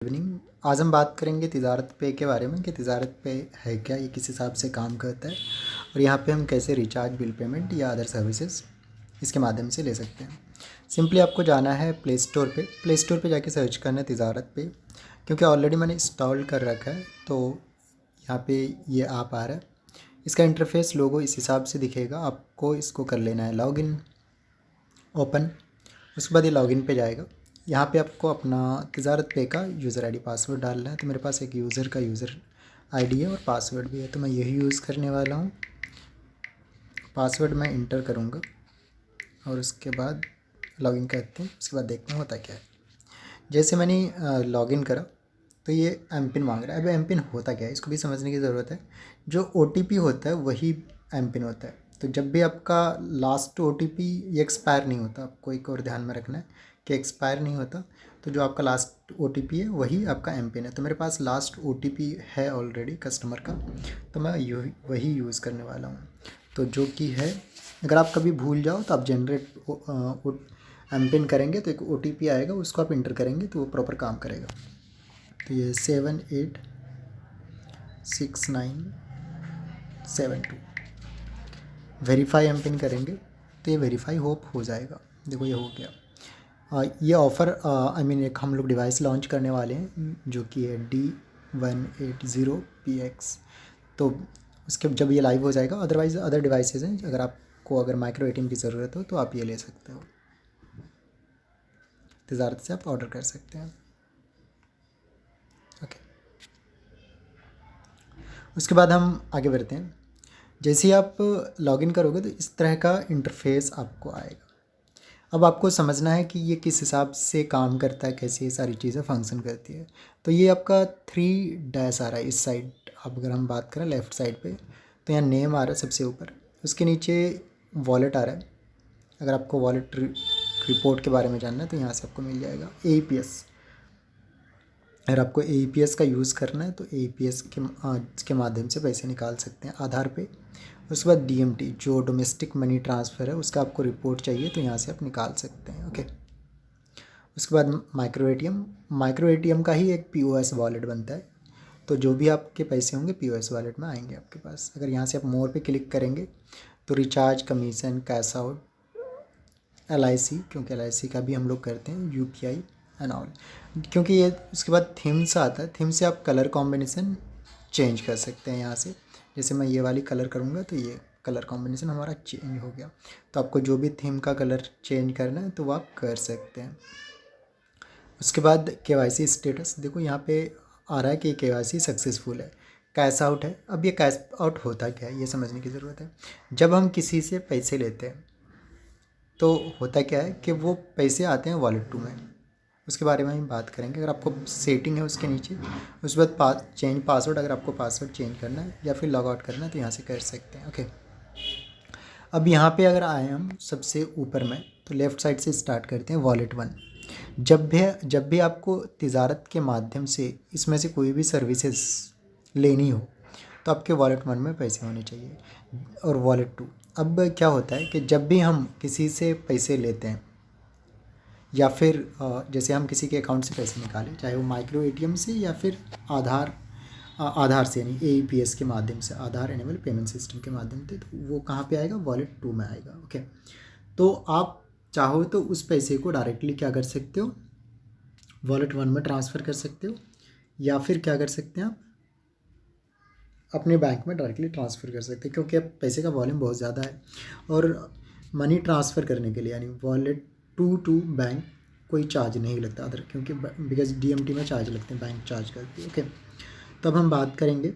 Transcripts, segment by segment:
Evening. आज हम बात करेंगे तिजारत पे के बारे में कि तिजारत पे है क्या, ये किस हिसाब से काम करता है और यहाँ पे हम कैसे रिचार्ज, बिल पेमेंट या अदर सर्विसेज इसके माध्यम से ले सकते हैं। सिंपली आपको जाना है प्ले स्टोर पे जाके सर्च करना है तिजारत पे, क्योंकि ऑलरेडी मैंने इंस्टॉल कर रखा है तो यहाँ पे ये ऐप आ रहा है। इसका इंटरफेस लोगो इस हिसाब से दिखेगा। आपको इसको कर लेना है लॉगिन, ओपन। उसके बाद ये लॉगिन पे जाएगा। यहाँ पे आपको अपना तिजारत पे का यूज़र आईडी पासवर्ड डालना है। तो मेरे पास एक यूज़र आईडी है और पासवर्ड भी है, तो मैं यही यूज़ करने वाला हूँ। पासवर्ड मैं इंटर करूँगा और उसके बाद लॉगिन करते हैं। उसके बाद देखते हैं होता क्या है। जैसे मैंने लॉगिन करा तो ये एम पिन मांग रहा है। अब एम पिन होता क्या है, इसको भी समझने की ज़रूरत है। जो ओ टी पी होता है वही एम पिन होता है। तो जब भी आपका लास्ट ओ टी पी ये एक्सपायर नहीं होता, आपको एक और ध्यान में रखना है कि एक्सपायर नहीं होता। तो जो आपका लास्ट ओ टी पी है वही आपका एम पिन है। तो मेरे पास लास्ट ओ टी पी है ऑलरेडी कस्टमर का, तो मैं वही यूज़ करने वाला हूँ। तो जो कि है, अगर आप कभी भूल जाओ तो आप जनरेट एम पिन करेंगे तो एक ओ टी पी आएगा, उसको आप इंटर करेंगे तो वो प्रॉपर काम करेगा। तो ये 786972 वेरीफाई एम पिन करेंगे तो ये वेरीफाई हो जाएगा। देखो ये हो गया। ये ऑफ़र एक हम लोग डिवाइस लॉन्च करने वाले हैं जो कि है D180PX। तो उसके जब ये लाइव हो जाएगा, अदरवाइज़ अदर डिवाइसेज हैं, अगर माइक्रो एटीएम की ज़रूरत हो तो आप ये ले सकते हो। तिजारत से आप ऑर्डर कर सकते हैं। ओके, उसके बाद हम आगे बढ़ते हैं। जैसे ही आप लॉगिन करोगे तो इस तरह का इंटरफेस आपको आएगा। अब आपको समझना है कि ये किस हिसाब से काम करता है, कैसे ये सारी चीज़ें फंक्शन करती है। तो ये आपका 3 डैश आ रहा है इस साइड। अब अगर हम बात करें लेफ़्ट साइड पे, तो यहाँ नेम आ रहा है सबसे ऊपर, उसके नीचे वॉलेट आ रहा है। अगर आपको वॉलेट रिपोर्ट के बारे में जानना है तो यहाँ से आपको मिल जाएगा। AEPS, अगर आपको AEPS का यूज़ करना है तो AEPS के माध्यम से पैसे निकाल सकते हैं आधार पे। उसके बाद DMT, जो डोमेस्टिक मनी ट्रांसफ़र है, उसका आपको रिपोर्ट चाहिए तो यहाँ से आप निकाल सकते हैं। ओके, उसके बाद माइक्रो ATM का ही एक POS वॉलेट बनता है। तो जो भी आपके पैसे होंगे POS वॉलेट में आएंगे आपके पास। अगर यहाँ से आप मोर पे क्लिक करेंगे तो recharge, commission, cash out, LIC, क्योंकि LIC का भी हम लोग करते हैं, UPI एंड ऑल। क्योंकि ये उसके बाद थीम से आता है। थीम से आप कलर कॉम्बिनेशन चेंज कर सकते हैं यहाँ से। जैसे मैं ये वाली कलर करूँगा तो ये कलर कॉम्बिनेशन हमारा चेंज हो गया। तो आपको जो भी थीम का कलर चेंज करना है तो वो आप कर सकते हैं। उसके बाद KYC स्टेटस, देखो यहाँ पे आ रहा है कि KYC सक्सेसफुल है। कैश आउट है। अब ये कैश आउट होता क्या है ये समझने की ज़रूरत है। जब हम किसी से पैसे लेते हैं तो होता क्या है कि वो पैसे आते हैं वॉलेट टू में, उसके बारे में हम बात करेंगे। अगर आपको सेटिंग है उसके नीचे, उसके बाद चेंज पासवर्ड, अगर आपको पासवर्ड चेंज करना है या फिर लॉग आउट करना है तो यहाँ से कर सकते हैं। ओके, अब यहाँ पे अगर आए हम सबसे ऊपर में तो लेफ़्ट साइड से स्टार्ट करते हैं वॉलेट 1। जब भी आपको तिजारत के माध्यम से इसमें से कोई भी सर्विसेज लेनी हो तो आपके वॉलेट 1 में पैसे होने चाहिए और वॉलेट 2। अब क्या होता है कि जब भी हम किसी से पैसे लेते हैं या फिर जैसे हम किसी के अकाउंट से पैसे निकालें, चाहे वो माइक्रो ATM से या फिर आधार से, यानी AEPS के माध्यम से, आधार एनेबल पेमेंट सिस्टम के माध्यम से, तो वो कहाँ पे आएगा, वॉलेट 2 में आएगा। ओके, तो आप चाहो तो उस पैसे को डायरेक्टली क्या कर सकते हो, वॉलेट 1 में ट्रांसफ़र कर सकते हो, या फिर क्या कर सकते हैं, आप अपने बैंक में डायरेक्टली ट्रांसफ़र कर सकते हैं। क्योंकि अब पैसे का वॉल्यूम बहुत ज़्यादा है और मनी ट्रांसफ़र करने के लिए, यानी वॉलेट टू बैंक कोई चार्ज नहीं लगता अदर, क्योंकि बिकॉज DMT में चार्ज लगते हैं, बैंक चार्ज करती है। ओके, तो अब हम बात करेंगे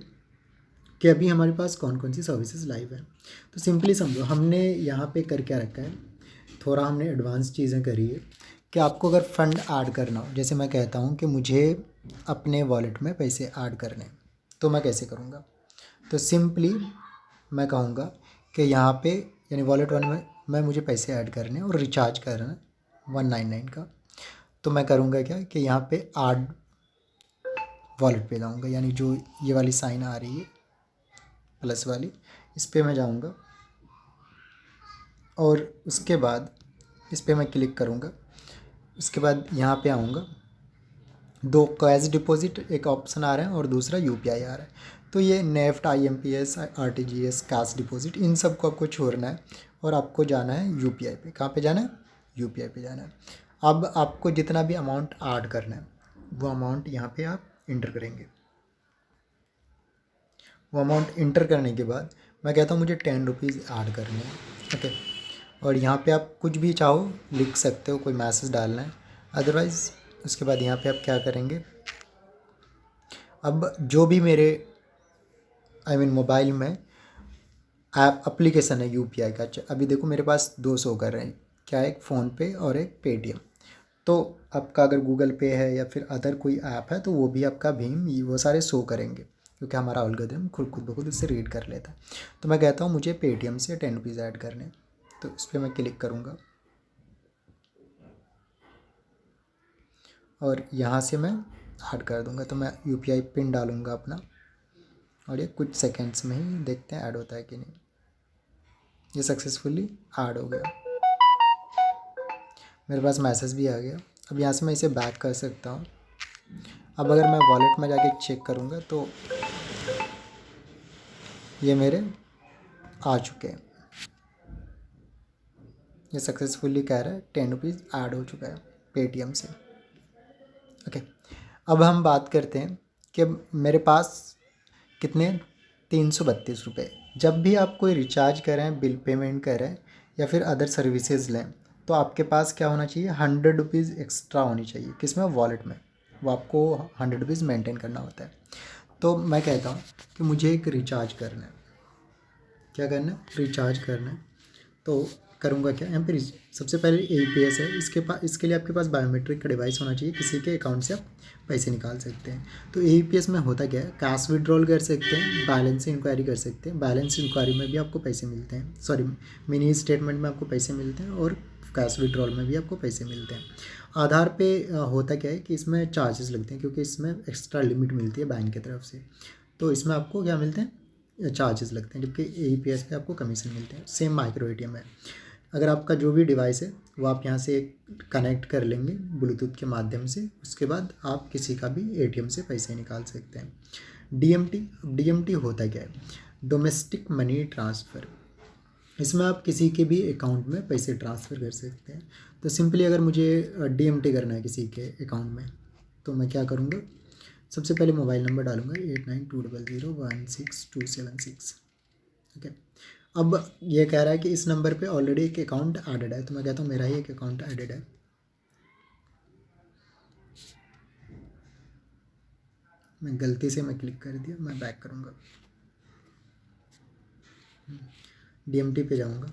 कि अभी हमारे पास कौन कौन सी सर्विसेज लाइव है। तो सिंपली समझो, हमने यहाँ पे कर क्या रखा है, थोड़ा हमने एडवांस चीज़ें करी है कि आपको अगर फ़ंड ऐड करना हो, जैसे मैं कहता हूँ कि मुझे अपने वॉलेट में पैसे ऐड करने, तो मैं कैसे करूँगा। तो सिंपली मैं कहूँगा कि यहाँ पे, यानी वॉलेट 1 में मुझे पैसे ऐड करने और रिचार्ज करना 199 का, तो मैं करूँगा क्या कि यहाँ पे ऐड वॉलेट पे जाऊँगा, यानी जो ये वाली साइन आ रही है प्लस वाली, इस पर मैं जाऊँगा और उसके बाद इस पर मैं क्लिक करूँगा। उसके बाद यहाँ पे आऊँगा दो कैश डिपॉजिट एक ऑप्शन आ रहा है और दूसरा यूपीआई आ रहा है। तो ये NEFT, IMPS, RTGS, cash deposit, इन सब को आपको छोड़ना है और आपको जाना है यूपीआई पे। कहाँ पे जाना है? यूपीआई पे जाना है। अब आपको जितना भी अमाउंट ऐड करना है वो अमाउंट यहाँ पे आप इंटर करेंगे। वो अमाउंट इंटर करने के बाद मैं कहता हूँ मुझे 10 रुपीज़ ऐड करने हैं। ओके, और यहाँ पे आप कुछ भी चाहो लिख सकते हो, कोई मैसेज डालना है। अदरवाइज़ उसके बाद यहाँ पे आप क्या करेंगे, अब जो भी मेरे मोबाइल में ऐप एप्लीकेशन है यूपीआई का, अभी देखो मेरे पास दो शो कर रहे हैं, क्या है, एक फ़ोनपे और एक पेटीएम। तो आपका अगर गूगल पे है या फिर अदर कोई ऐप है तो वो भी आपका भीम, वो सारे शो करेंगे क्योंकि हमारा एल्गोरिथम खुद ब खुद उससे रीड कर लेता है। तो मैं कहता हूँ मुझे पेटीएम से 10 रुपीज़ ऐड करने, तो इस पर मैं क्लिक करूँगा और यहाँ से मैं ऐड कर दूँगा। तो मैं यूपीआई पिन डालूँगा अपना और ये कुछ सेकेंड्स में ही देखते हैं ऐड होता है कि नहीं। ये सक्सेसफुली ऐड हो गया, मेरे पास मैसेज भी आ गया। अब यहाँ से मैं इसे बैक कर सकता हूँ। अब अगर मैं वॉलेट में जाके चेक करूँगा तो ये मेरे आ चुके हैं। ये सक्सेसफुली कह रहा है 10 रुपीज़ ऐड हो चुका है पेटीएम से। ओके, अब हम बात करते हैं कि मेरे पास कितने, 332 रुपये। जब भी आप कोई रिचार्ज करें, बिल पेमेंट करें या फिर अदर सर्विसेज लें तो आपके पास क्या होना चाहिए, 100 रुपीज़ एक्स्ट्रा होनी चाहिए। किस में? वॉलेट में। वो आपको 100 रुपीज़ मेंटेन करना होता है। तो मैं कहता हूँ कि मुझे एक रिचार्ज करना है। क्या करना है? रिचार्ज करना है। तो करूँगा क्या, यहाँ पे सबसे पहले एईपीएस है, इसके लिए आपके पास बायोमेट्रिक का डिवाइस होना चाहिए, किसी के अकाउंट से आप पैसे निकाल सकते हैं। तो एईपीएस में होता क्या है, कैश विड्रॉल कर सकते हैं, बैलेंस इंक्वायरी कर सकते हैं। बैलेंस इंक्वायरी में भी आपको पैसे मिलते हैं, सॉरी, मिनी स्टेटमेंट में आपको पैसे मिलते हैं और कैश विड्रॉल में भी आपको पैसे मिलते हैं। आधार पे होता क्या है कि इसमें चार्जेस लगते हैं क्योंकि इसमें एक्स्ट्रा लिमिट मिलती है बैंक की तरफ से, तो इसमें आपको क्या मिलते हैं, चार्जेस लगते हैं, जबकि एईपीएस पे आपको कमीशन मिलते हैं। सेम माइक्रो एटीएम है। अगर आपका जो भी डिवाइस है वो आप यहाँ से कनेक्ट कर लेंगे ब्लूटूथ के माध्यम से, उसके बाद आप किसी का भी एटीएम से पैसे निकाल सकते हैं। डीएमटी होता क्या है, डोमेस्टिक मनी ट्रांसफ़र। इसमें आप किसी के भी अकाउंट में पैसे ट्रांसफ़र कर सकते हैं। तो सिंपली अगर मुझे डीएमटी करना है किसी के अकाउंट में तो मैं क्या करूँगा, सबसे पहले मोबाइल नंबर डालूंगा 8920016276। ओके, अब ये कह रहा है कि इस नंबर पे ऑलरेडी एक अकाउंट ऐडेड है, तो मैं कहता हूँ मेरा ही एक अकाउंट ऐडेड है। मैं गलती से मैं क्लिक कर दिया, मैं बैक करूँगा, डीएमटी पे जाऊँगा।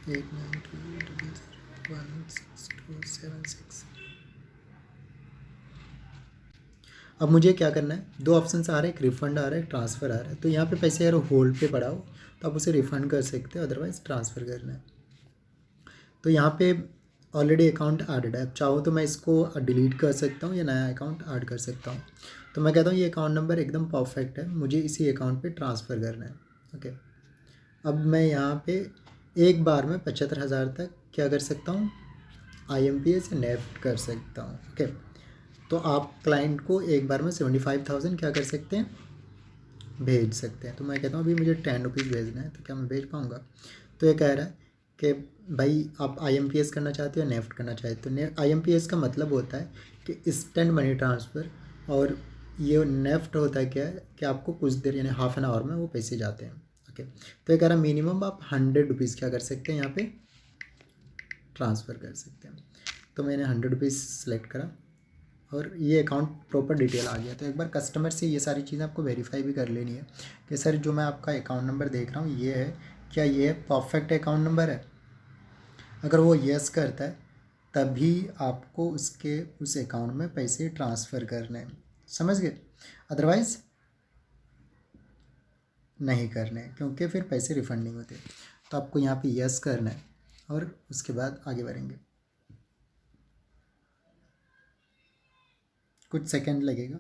Eight nine two 16276। अब मुझे क्या करना है, दो ऑप्शन आ रहे हैं, एक रिफ़ंड आ रहा है, ट्रांसफ़र आ रहा है। तो यहाँ पे पैसे अगर होल्ड पे पड़ा हो तो आप उसे रिफ़ंड कर सकते हो, अदरवाइज़ ट्रांसफ़र करना है। तो यहाँ पे ऑलरेडी अकाउंट ऐडेड है, अब चाहो तो मैं इसको डिलीट कर सकता हूँ या नया अकाउंट ऐड कर सकता हूँ। तो मैं कहता हूँ ये अकाउंट नंबर एकदम परफेक्ट है, मुझे इसी अकाउंट पे ट्रांसफ़र करना है। ओके, अब मैं यहाँ पे एक बार में 75,000 तक क्या कर सकता हूँ, आईएमपीएस या नेफ्ट कर सकता हूँ। ओके, तो आप क्लाइंट को एक बार में 75,000 क्या कर सकते हैं, भेज सकते हैं। तो मैं कहता हूँ अभी मुझे 10 रुपीज़ भेजना है, तो क्या मैं भेज पाऊँगा? तो ये कह रहा है कि भाई आप आईएमपीएस करना चाहते हो या नेफ्ट करना चाहते हो। आईएमपीएस का मतलब होता है कि इंस्टेंट मनी ट्रांसफ़र, और ये नेफ्ट होता है क्या है कि आपको कुछ देर यानी हाफ एन आवर में वो पैसे जाते हैं। ओके, तो ये कह रहा है मिनिमम आप 100 रुपीज़ क्या कर सकते हैं, यहाँ पे ट्रांसफ़र कर सकते हैं। तो मैंने 100 रुपीज़ सेलेक्ट करा और ये अकाउंट प्रॉपर डिटेल आ गया। तो एक बार कस्टमर से ये सारी चीज़ें आपको वेरीफाई भी कर लेनी है कि सर जो मैं आपका अकाउंट नंबर देख रहा हूँ ये है, क्या ये परफेक्ट अकाउंट नंबर है। अगर वो येस करता है तभी आपको उसके उस अकाउंट में पैसे ट्रांसफ़र करने हैं, समझ गए, अदरवाइज़ नहीं करने, क्योंकि फिर पैसे रिफ़ंड नहीं होते। तो आपको यहाँ पे येस करना है और उसके बाद आगे बढ़ेंगे, कुछ सेकंड लगेगा।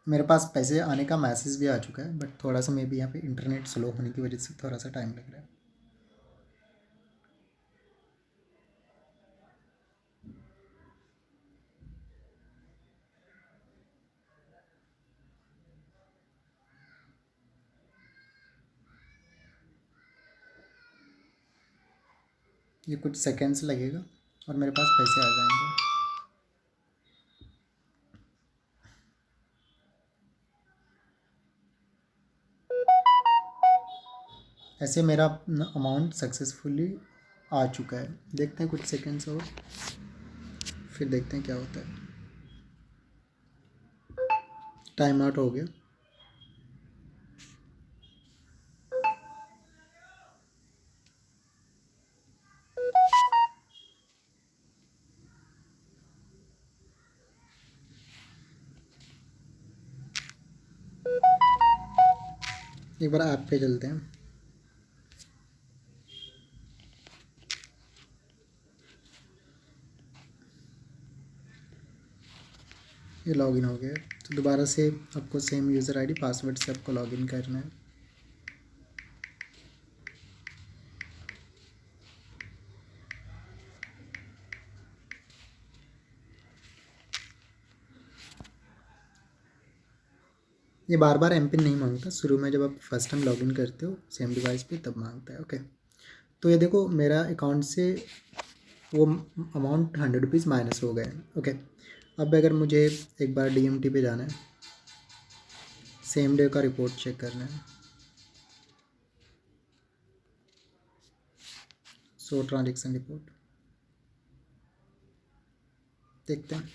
मेरे पास पैसे आने का मैसेज भी आ चुका है, बट थोड़ा सा मे बी यहाँ पे इंटरनेट स्लो होने की वजह से थोड़ा सा टाइम लग रहा है। ये कुछ सेकेंड्स लगेगा और मेरे पास पैसे आ जाएंगे। ऐसे मेरा अमाउंट सक्सेसफुली आ चुका है। देखते हैं कुछ सेकेंड्स और, फिर देखते हैं क्या होता है। टाइम आउट हो गया। एक बार ऐप पे चलते हैं। ये लॉगिन हो गया, तो दोबारा से आपको सेम यूज़र आईडी पासवर्ड से आपको लॉगिन करना है। ये बार बार एम पिन नहीं मांगता, शुरू में जब आप फर्स्ट टाइम लॉगिन करते हो सेम डिवाइस पे तब मांगता है। ओके, तो ये देखो मेरा अकाउंट से वो अमाउंट 100 रुपीज़ माइनस हो गए। ओके, अब अगर मुझे एक बार DMT पे जाना है, सेम डे का रिपोर्ट चेक करना है। सो ट्रांजेक्शन रिपोर्ट देखते हैं।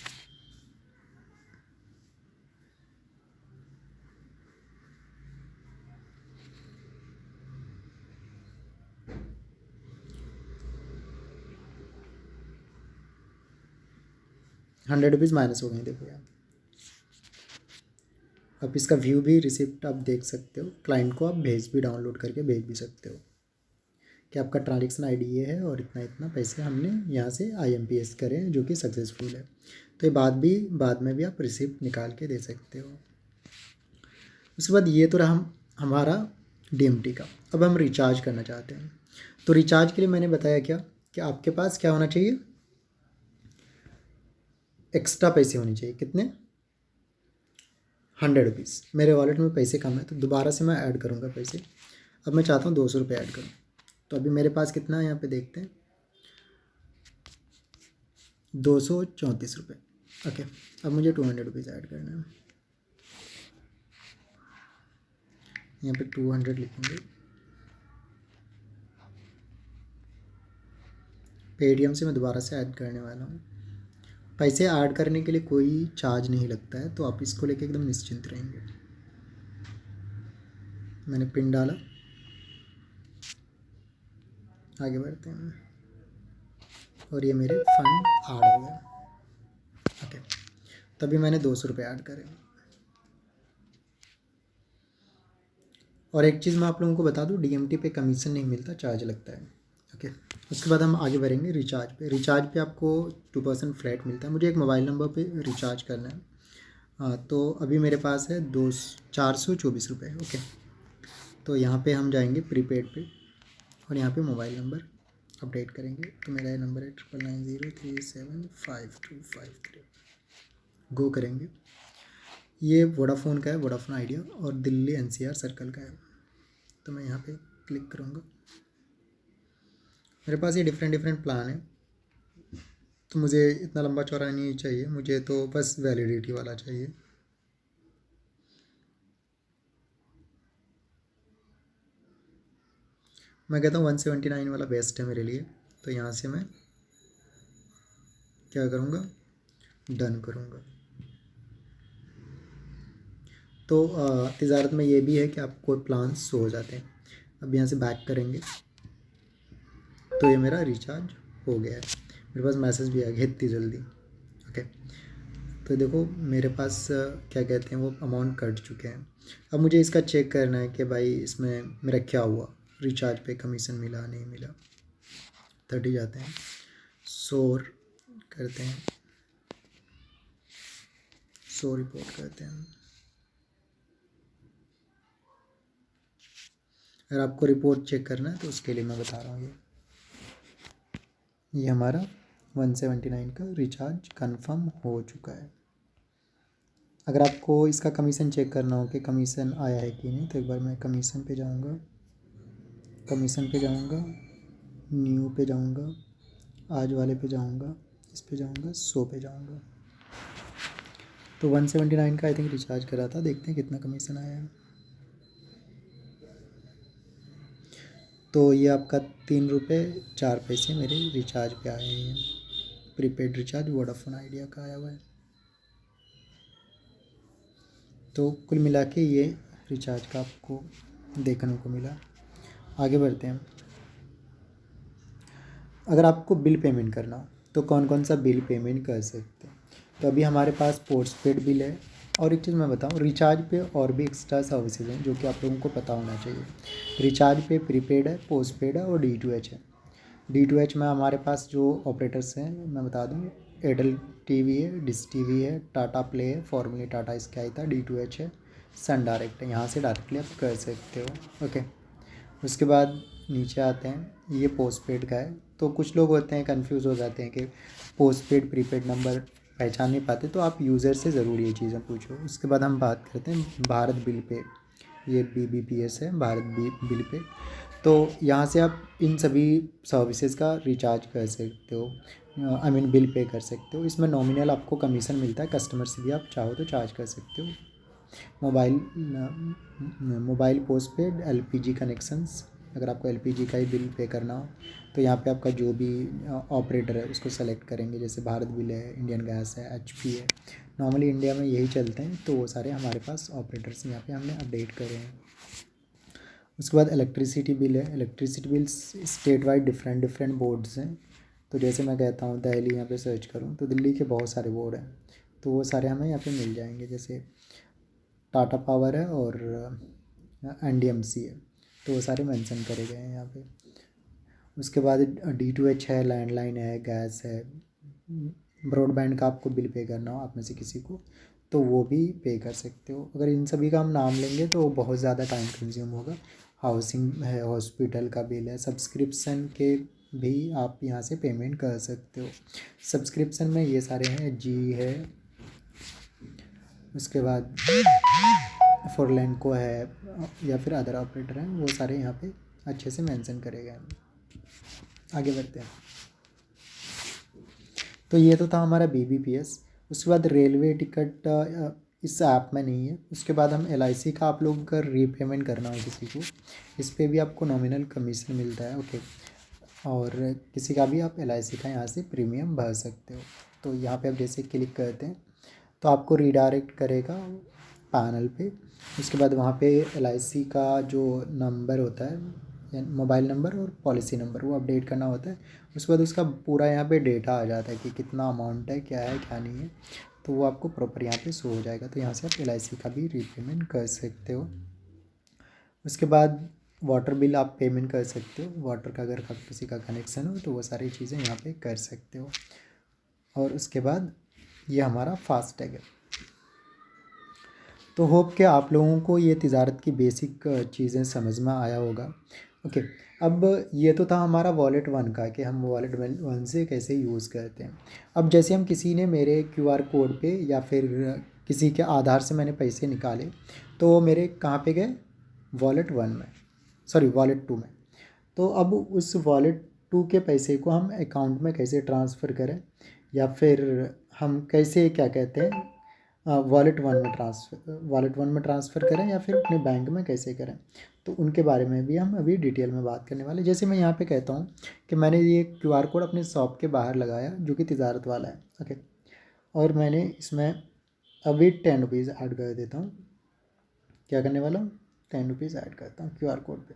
₹100 माइनस हो गए, देखो यार। अब इसका व्यू भी रिसिप्ट आप देख सकते हो। क्लाइंट को आप भेज भी डाउनलोड करके भेज भी सकते हो कि आपका ट्रांजेक्शन आईडी ये है और इतना इतना पैसे हमने यहाँ से IMPS करे हैं जो कि सक्सेसफुल है। तो ये बाद में भी आप रिसिप्ट निकाल के दे सकते हो। उसके बाद ये तो रहा हमारा DMT का। अब हम रिचार्ज करना चाहते हैं, तो रिचार्ज के लिए मैंने बताया क्या कि आपके पास क्या होना चाहिए, एक्स्ट्रा पैसे होने चाहिए। कितने? 100 रुपीज़। मेरे वॉलेट में पैसे कम है तो दोबारा से मैं ऐड करूँगा पैसे। अब मैं चाहता हूँ 200 रुपये ऐड करूँ, तो अभी मेरे पास कितना है यहाँ पे देखते हैं, 234 रुपये। ओके, अब मुझे 200 रुपीज़ ऐड करना है। यहाँ पे 200 लिखेंगे। पेटीएम से मैं दोबारा से ऐड करने वाला हूँ। पैसे ऐड करने के लिए कोई चार्ज नहीं लगता है, तो आप इसको लेके एकदम निश्चिंत रहेंगे। मैंने पिन डाला, आगे बढ़ते हैं और ये मेरे फंड ऐड हो गए। ओके, तभी मैंने 200 रुपये ऐड करे। और एक चीज़ मैं आप लोगों को बता दूं, DMT पे कमीशन नहीं मिलता, चार्ज लगता है। ओके, उसके बाद हम आगे बढ़ेंगे रिचार्ज पे। रिचार्ज पे आपको 2% फ्लैट मिलता है। मुझे एक मोबाइल नंबर पे रिचार्ज करना है। तो अभी मेरे पास है 424 रुपये। ओके, तो यहाँ पे हम जाएंगे प्रीपेड पे और यहाँ पे मोबाइल नंबर अपडेट करेंगे। तो मेरा ये नंबर है 9990375253। गो करेंगे। ये वोडाफ़ोन का है, वोडाफ़ोन आइडिया, और दिल्ली NCR सर्कल का है। तो मैं यहाँ पे क्लिक करूँगा। मेरे पास ये डिफरेंट प्लान है, तो मुझे इतना लंबा चौड़ा नहीं चाहिए, मुझे तो बस वैलिडिटी वाला चाहिए। मैं कहता हूँ 179 वाला बेस्ट है मेरे लिए। तो यहाँ से मैं क्या करूँगा, डन करूँगा। तो तिजारत में ये भी है कि आपको प्लान शो हो जाते हैं। अब यहाँ से बैक करेंगे तो ये मेरा रिचार्ज हो गया है। मेरे पास मैसेज भी आ गया इतनी जल्दी। ओके, तो देखो मेरे पास क्या कहते हैं वो अमाउंट कट चुके हैं। अब मुझे इसका चेक करना है कि भाई इसमें मेरा क्या हुआ, रिचार्ज पे कमीशन मिला नहीं मिला। 30 जाते हैं, शोर करते हैं, शो रिपोर्ट करते हैं। अगर आपको रिपोर्ट चेक करना है तो उसके लिए मैं बता रहा हूँ। ये हमारा 179 का रिचार्ज कंफर्म हो चुका है। अगर आपको इसका कमीशन चेक करना हो कि कमीशन आया है कि नहीं, तो एक बार मैं कमीशन पे जाऊँगा, न्यू पे जाऊँगा, आज वाले पे जाऊँगा, इस पे जाऊँगा, 100 पे जाऊँगा। तो 179 का आई थिंक रिचार्ज करा था, देखते हैं कितना कमीशन आया है। तो ये आपका 3 रुपये 4 पैसे मेरे रिचार्ज पे आए हैं। प्रीपेड रिचार्ज वोडाफोन आइडिया का आया हुआ है। तो कुल मिला के ये रिचार्ज का आपको देखने को मिला। आगे बढ़ते हैं। अगर आपको बिल पेमेंट करना हो तो कौन कौन सा बिल पेमेंट कर सकते हैं। तो अभी हमारे पास पोस्टपेड बिल है, और एक चीज़ मैं बताऊं, रिचार्ज पे और भी एक्स्ट्रा सर्विसेज हैं जो कि आप लोगों को पता होना चाहिए। रिचार्ज पे प्रीपेड है, पोस्टपेड है और D2H है। D2H में हमारे पास जो ऑपरेटर्स हैं मैं बता दूं, एयरटेल टीवी है, डिश टीवी है, टाटा प्ले है, फॉर्मली टाटा स्काई था, D2H है, सन डायरेक्ट है। यहाँ से डायरेक्टली आप कर सकते हो। ओके, उसके बाद नीचे आते हैं, ये पोस्टपेड का है। तो कुछ लोग होते हैं कन्फ्यूज़ हो जाते हैं कि पोस्टपेड प्रीपेड नंबर पहचान नहीं पाते, तो आप यूज़र से ज़रूर ये चीज़ें पूछो। उसके बाद हम बात करते हैं भारत बिल पे। ये BBPS है, भारत बिल पे। तो यहाँ से आप इन सभी सर्विसेज का रिचार्ज कर सकते हो, आई मीन बिल पे कर सकते हो। इसमें नॉमिनल आपको कमीशन मिलता है, कस्टमर से भी आप चाहो तो चार्ज कर सकते हो। मोबाइल पोस्टपेड, LPG कनेक्शंस, अगर आपको LPG का ही बिल पे करना हो तो यहाँ पे आपका जो भी ऑपरेटर है उसको सेलेक्ट करेंगे। जैसे भारत बिल है, इंडियन गैस है, HP है, नॉर्मली इंडिया में यही चलते हैं, तो वो सारे हमारे पास ऑपरेटर्स यहाँ पे हमने अपडेट करे हैं। उसके बाद इलेक्ट्रिसिटी बिल है। Electricity bills state wide different boards हैं। तो जैसे मैं कहता हूँ दिल्ली, यहाँ पे सर्च करूँ तो दिल्ली के बहुत सारे बोर्ड हैं, तो वो सारे हमें यहाँ पे मिल जाएंगे। जैसे टाटा पावर है और NDMC है, तो वो सारे मेंशन करे गए हैं यहाँ पे। उसके बाद D2H है, लैंडलाइन है, गैस है, ब्रॉडबैंड का आपको बिल पे करना हो आप में से किसी को, तो वो भी पे कर सकते हो। अगर इन सभी का हम नाम लेंगे तो बहुत ज़्यादा टाइम कंज्यूम होगा। हाउसिंग है, हॉस्पिटल का बिल है, सब्सक्रिप्शन के भी आप यहाँ से पेमेंट कर सकते हो। सब्सक्रिप्शन में ये सारे हैं, जी है, उसके बाद फॉरलैंको है या फिर अदर ऑपरेटर हैं, वो सारे यहाँ पे अच्छे से मेंशन करे गए हैं। आगे बढ़ते हैं। तो ये तो था हमारा BBPS। उसके बाद रेलवे टिकट इस ऐप में नहीं है। उसके बाद हम LIC का आप लोग अगर रीपेमेंट करना हो किसी को, इस पर भी आपको नॉमिनल कमीशन मिलता है। ओके, और किसी का भी आप LIC का यहाँ से प्रीमियम भर सकते हो। तो यहाँ पे आप जैसे क्लिक करते हैं तो आपको रीडायरेक्ट करेगा पैनल पे। उसके बाद वहाँ पे LIC का जो नंबर होता है, मोबाइल नंबर और पॉलिसी नंबर, वो अपडेट करना होता है। उसके बाद उसका पूरा यहाँ पे डेटा आ जाता है कि कितना अमाउंट है, क्या है क्या नहीं है, तो वो आपको प्रॉपर यहाँ पे शो हो जाएगा। तो यहाँ से आप LIC का भी रीपेमेंट कर सकते हो। उसके बाद वाटर बिल आप पेमेंट कर सकते हो। वाटर का अगर किसी का कनेक्शन हो तो वो सारी चीज़ें यहाँ पे कर सकते हो। और उसके बाद ये हमारा फास्टैग है। तो होप कि आप लोगों को ये तिजारत की बेसिक चीज़ें समझ में आया होगा। ओके, अब ये तो था हमारा वॉलेट 1 का कि हम वॉलेट 1 से कैसे यूज़ करते हैं। अब जैसे हम किसी ने मेरे QR कोड पे या फिर किसी के आधार से मैंने पैसे निकाले, तो वो मेरे कहाँ पे गए, वॉलेट 1 में, सॉरी वॉलेट 2 में। तो अब उस वॉलेट 2 के पैसे को हम अकाउंट में कैसे ट्रांसफ़र करें, या फिर हम कैसे क्या कहते हैं वॉलेट 1 में ट्रांसफ़र करें, या फिर अपने बैंक में कैसे करें, तो उनके बारे में भी हम अभी डिटेल में बात करने वाले। जैसे मैं यहाँ पे कहता हूँ कि मैंने ये QR कोड अपने शॉप के बाहर लगाया जो कि तिजारत वाला है। ओके, और मैंने इसमें अभी 10 रुपीज़ ऐड कर देता हूँ। क्या करने वाला हूँ, 10 रुपीज़ ऐड करता हूँ QR कोड पे।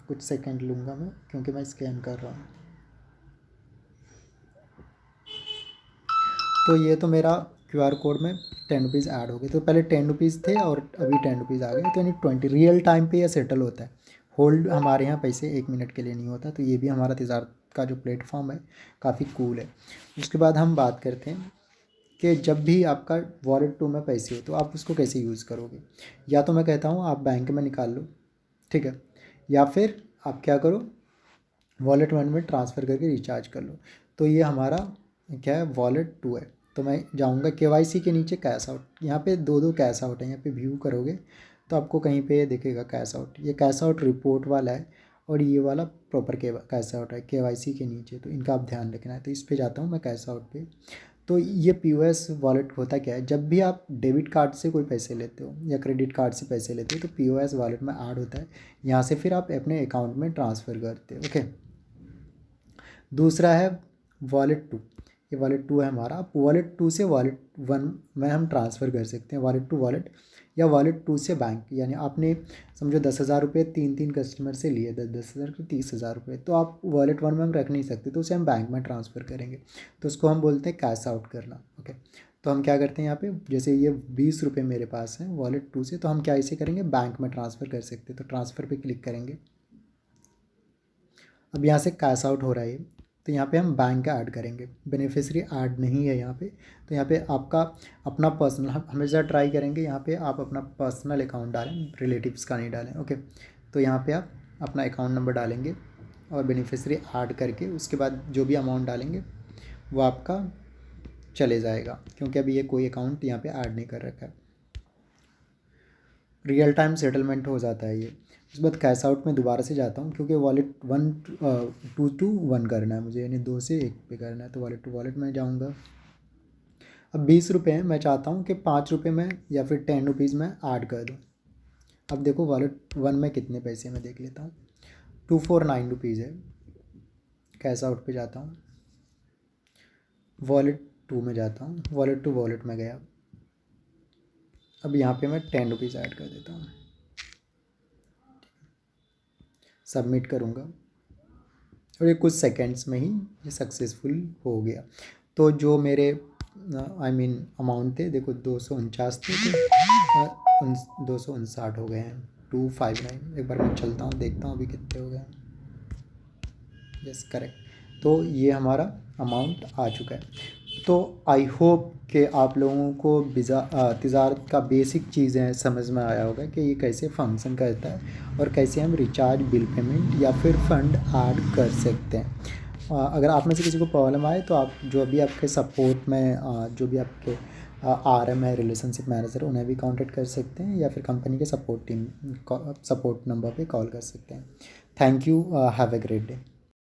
कुछ सेकंड लूँगा मैं क्योंकि मैं स्कैन कर रहा हूँ। तो ये तो मेरा QR कोड में 10 रुपीज़ ऐड हो गए। तो पहले 10 रुपीज़ थे और अभी 10 रुपीज़ आ गए, तो यानी 20 रियल टाइम पे ये सेटल होता है। होल्ड हमारे यहाँ पैसे 1 मिनट के लिए नहीं होता। तो ये भी हमारा तिजारत का जो प्लेटफॉर्म है काफ़ी कूल है। उसके बाद हम बात करते हैं कि जब भी आपका वॉलेट 2 में पैसे हो तो आप उसको कैसे यूज़ करोगे। या तो मैं कहता हूँ आप बैंक में निकाल लो, ठीक है, या फिर आप क्या करो, वॉलेट 1 में ट्रांसफ़र करके रिचार्ज कर लो। तो ये हमारा क्या है, वॉलेट 2 है। तो मैं जाऊँगा KYC के नीचे कैश आउट, यहाँ पे दो कैश आउट है, यहाँ पे व्यू करोगे तो आपको कहीं पे दिखेगा कैश आउट। ये कैश आउट रिपोर्ट वाला है और ये वाला प्रॉपर कैश आउट है KYC के नीचे, तो इनका आप ध्यान रखना है। तो इस पे जाता हूँ मैं कैश आउट पे। तो ये POS वॉलेट होता क्या है, जब भी आप डेबिट कार्ड से कोई पैसे लेते हो या क्रेडिट कार्ड से पैसे लेते हो तो POS वॉलेट में ऐड होता है, यहाँ से फिर आप अपने अकाउंट में ट्रांसफ़र करते हो। ओके, दूसरा है वॉलेट 2। ये वॉलेट 2 है हमारा। आप वॉलेट 2 से वॉलेट 1 में हम ट्रांसफ़र कर सकते हैं, वॉलेट टू वॉलेट, या वॉलेट 2 से बैंक। यानी आपने समझो 10,000 रुपये 3 कस्टमर से लिए, 10,000 को 30,000 रुपये, तो आप वॉलेट 1 में हम रख नहीं सकते, तो उसे हम बैंक में ट्रांसफ़र करेंगे। तो उसको हम बोलते हैं कैश आउट करना। ओके, तो हम क्या करते हैं यहाँ पे, जैसे ये 20 रुपये मेरे पास हैं वॉलेट 2 से, तो हम क्या इसे करेंगे, बैंक में ट्रांसफ़र कर सकते हैं। तो ट्रांसफ़र पे क्लिक करेंगे। अब यहाँ से कैश आउट हो रहा है, तो यहाँ पे हम बैंक का ऐड करेंगे, बेनिफिशियरी ऐड नहीं है यहाँ पे। तो यहाँ पे आपका अपना पर्सनल, हम हमेशा ट्राई करेंगे यहाँ पे आप अपना पर्सनल अकाउंट डालें, रिलेटिव्स का नहीं डालें। ओके, तो यहाँ पे आप अपना अकाउंट नंबर डालेंगे और बेनिफिशियरी ऐड करके उसके बाद जो भी अमाउंट डालेंगे वो आपका चले जाएगा, क्योंकि अभी ये कोई अकाउंट यहाँ पर ऐड नहीं कर रखा है। रियल टाइम सेटलमेंट हो जाता है ये। उसके बाद कैश आउट में दोबारा से जाता हूँ, क्योंकि वॉलेट 2 to 1 करना है मुझे, यानी 2 से 1 पे करना है। तो वॉलेट टू वॉलेट में जाऊँगा। अब 20 रुपये हैं, मैं चाहता हूँ कि 5 रुपये में या फिर 10 रुपीज़ में ऐड कर दूँ। अब देखो वॉलेट 1 में कितने पैसे मैं देख लेता हूँ, 249 रुपीज़ है। कैश आउट पे जाता हूँ, वॉलेट 2 में जाता हूँ, वॉलेट टू वॉलेट में गया। अब यहाँ पे मैं 10 रुपीज़ ऐड कर देता हूँ, सबमिट करूँगा और ये कुछ सेकंड्स में ही ये सक्सेसफुल हो गया। तो जो मेरे अमाउंट थे, देखो 249 थे, तो 259 हो गए हैं, 259। एक बार मैं चलता हूँ, देखता हूँ अभी कितने हो गए हैं। Yes, correct. तो ये हमारा अमाउंट आ चुका है। तो आई होप कि आप लोगों को तिजारत का बेसिक चीज़ें समझ में आया होगा कि ये कैसे फंक्शन करता है और कैसे हम रिचार्ज, बिल पेमेंट या फिर फ़ंड ऐड कर सकते हैं। अगर आप में से किसी को प्रॉब्लम आए तो आप जो भी आपके सपोर्ट में जो भी आपके RM है, रिलेशनशिप मैनेजर, उन्हें भी कांटेक्ट कर सकते हैं, या फिर कंपनी के सपोर्ट नंबर पे कॉल कर सकते हैं। Thank you, have a great day.